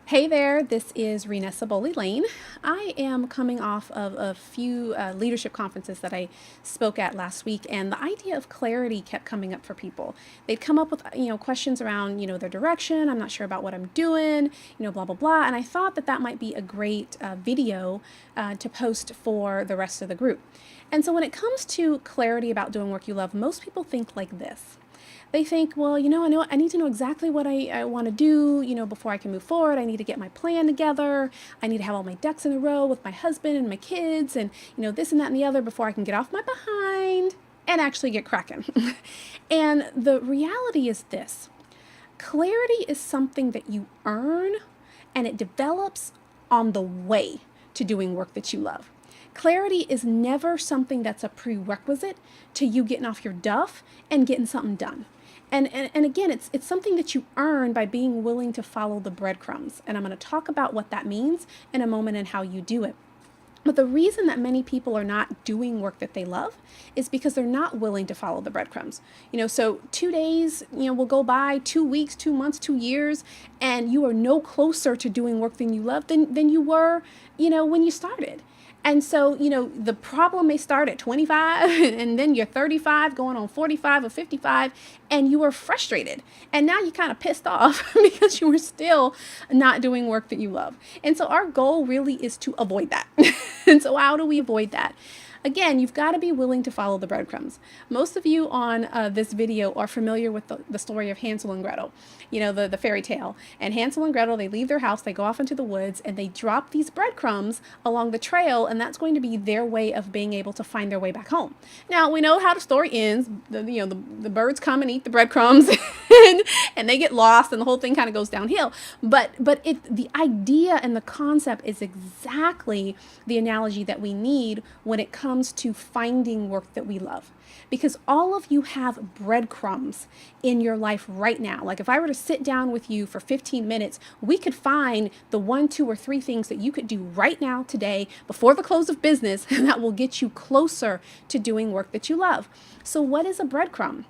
Hey there, this is Renessa Boley Layne. I am coming off of a few leadership conferences that I spoke at last week, and the idea of clarity kept coming up for people. They'd come up with questions around their direction. I'm not sure about what I'm doing, blah blah blah. And I thought that might be a great video to post for the rest of the group. And so when it comes to clarity about doing work you love, most people think like this. They think, well, I need to know exactly what I want to do, before I can move forward. I need to get my plan together. I need to have all my ducks in a row with my husband and my kids and, this and that and the other before I can get off my behind and actually get cracking. And the reality is this: clarity is something that you earn, and it develops on the way to doing work that you love. Clarity is never something that's a prerequisite to you getting off your duff and getting something done. And again, it's something that you earn by being willing to follow the breadcrumbs. And I'm going to talk about what that means in a moment and how you do it. But the reason that many people are not doing work that they love is because they're not willing to follow the breadcrumbs. So 2 days, will go by, 2 weeks, 2 months, 2 years, and you are no closer to doing work than you love than you were, when you started. And so, the problem may start at 25 and then you're 35 going on 45 or 55 and you are frustrated. And now you're kind of pissed off because you were still not doing work that you love. And so our goal really is to avoid that. And so how do we avoid that? Again, you've got to be willing to follow the breadcrumbs. Most of you on this video are familiar with the story of Hansel and Gretel, the fairy tale. And Hansel and Gretel, they leave their house, they go off into the woods, and they drop these breadcrumbs along the trail, and that's going to be their way of being able to find their way back home. Now, we know how the story ends. The birds come and eat the breadcrumbs, and they get lost, and the whole thing kind of goes downhill. But the idea and the concept is exactly the analogy that we need when it comes to finding work that we love. Because all of you have breadcrumbs in your life right now. Like if I were to sit down with you for 15 minutes, we could find the 1, 2, or 3 things that you could do right now today before the close of business that will get you closer to doing work that you love. So what is a breadcrumb?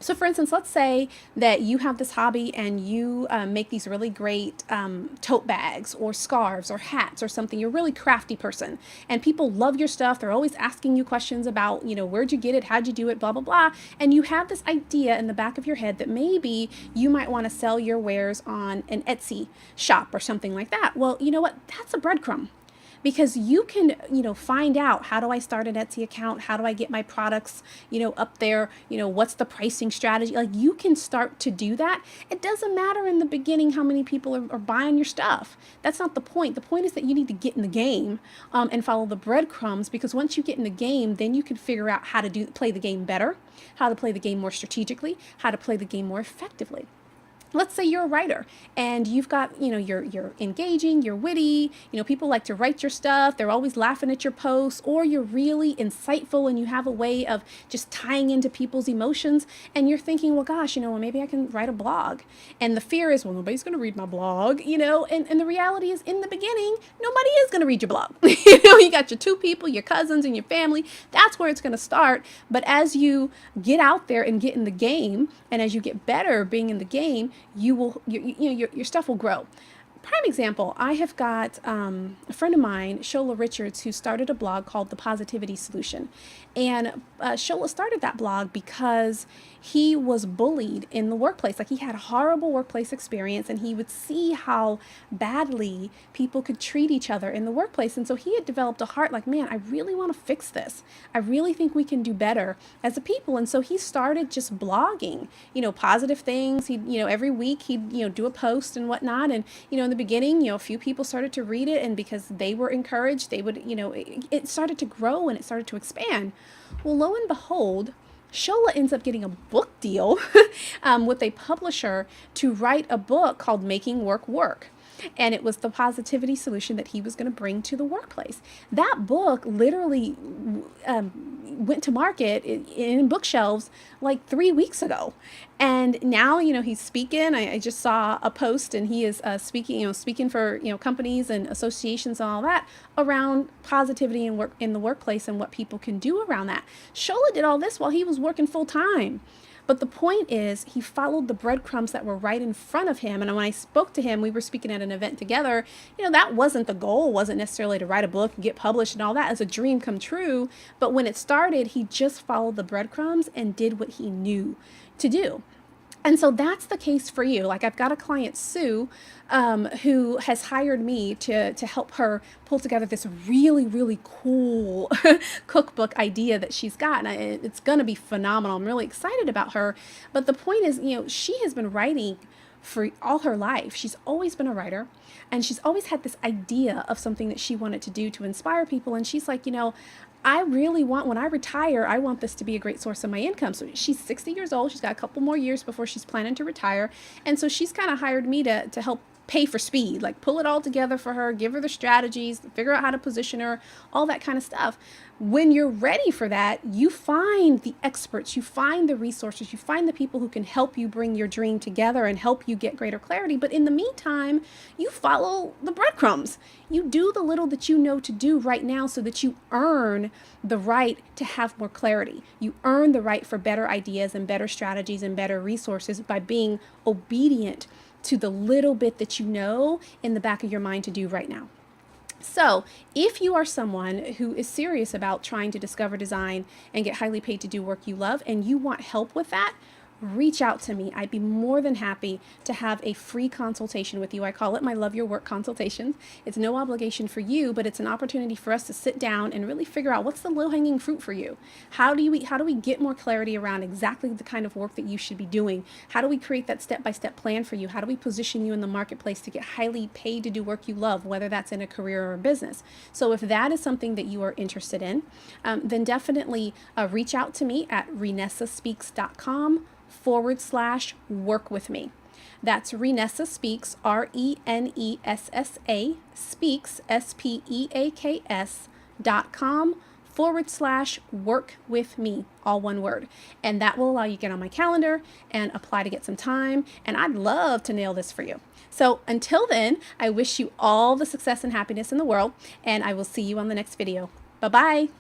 So for instance, let's say that you have this hobby and you make these really great tote bags or scarves or hats or something. You're a really crafty person and people love your stuff. They're always asking you questions about, where'd you get it? How'd you do it? Blah, blah, blah. And you have this idea in the back of your head that maybe you might want to sell your wares on an Etsy shop or something like that. Well, you know what? That's a breadcrumb. Because you can, find out, how do I start an Etsy account? How do I get my products, up there? What's the pricing strategy? Like you can start to do that. It doesn't matter in the beginning how many people are buying your stuff. That's not the point. The point is that you need to get in the game and follow the breadcrumbs, because once you get in the game, then you can figure out how to play the game better, how to play the game more strategically, how to play the game more effectively. Let's say you're a writer and you've got, you're engaging, you're witty, people like to write your stuff. They're always laughing at your posts, or you're really insightful and you have a way of just tying into people's emotions. And you're thinking, well, gosh, well, maybe I can write a blog. And the fear is, well, nobody's going to read my blog, and the reality is in the beginning, nobody is going to read your blog. You got your 2 people, your cousins and your family. That's where it's going to start. But as you get out there and get in the game, and as you get better being in the game, your stuff will grow. Prime example, I have got a friend of mine, Shola Richards, who started a blog called The Positivity Solution. And Shola started that blog because he was bullied in the workplace. Like he had a horrible workplace experience, and he would see how badly people could treat each other in the workplace. And so he had developed a heart like, man, I really want to fix this. I really think we can do better as a people. And so he started just blogging, positive things. He'd, every week he'd, do a post and whatnot. And, in the beginning, a few people started to read it, and because they were encouraged, they would, it started to grow and it started to expand. Well, lo and behold, Shola ends up getting a book deal with a publisher to write a book called Making Work Work. And it was the positivity solution that he was going to bring to the workplace. That book literally went to market in bookshelves like 3 weeks ago. And now, he's speaking. I just saw a post, and he is speaking for, companies and associations and all that around positivity in the workplace and what people can do around that. Shola did all this while he was working full time. But the point is, he followed the breadcrumbs that were right in front of him. And when I spoke to him, we were speaking at an event together. That wasn't the goal, wasn't necessarily to write a book and get published and all that as a dream come true. But when it started, he just followed the breadcrumbs and did what he knew to do. And so that's the case for you. Like, I've got a client, Sue, who has hired me to help her pull together this really, really cool cookbook idea that she's got. And it's going to be phenomenal. I'm really excited about her. But the point is, she has been writing for all her life. She's always been a writer, and she's always had this idea of something that she wanted to do to inspire people. And she's like, I really want, when I retire, I want this to be a great source of my income. So she's 60 years old. She's got a couple more years before she's planning to retire. And so she's kind of hired me to help pay for speed, like pull it all together for her, give her the strategies, figure out how to position her, all that kind of stuff. When you're ready for that, you find the experts, you find the resources, you find the people who can help you bring your dream together and help you get greater clarity. But in the meantime, you follow the breadcrumbs. You do the little that you know to do right now so that you earn the right to have more clarity. You earn the right for better ideas and better strategies and better resources by being obedient to the little bit that you know in the back of your mind to do right now. So if you are someone who is serious about trying to discover design and get highly paid to do work you love, and you want help with that, reach out to me. I'd be more than happy to have a free consultation with you. I call it my Love Your Work consultations. It's no obligation for you, but it's an opportunity for us to sit down and really figure out what's the low-hanging fruit for you. How do we get more clarity around exactly the kind of work that you should be doing? How do we create that step-by-step plan for you? How do we position you in the marketplace to get highly paid to do work you love, whether that's in a career or a business? So if that is something that you are interested in, then definitely reach out to me at renessaspeaks.com/work with me. That's Renessa Speaks, RENESSA, Speaks, SPEAKS.com/work with me, all one word. And that will allow you to get on my calendar and apply to get some time. And I'd love to nail this for you. So until then, I wish you all the success and happiness in the world, and I will see you on the next video. Bye-bye.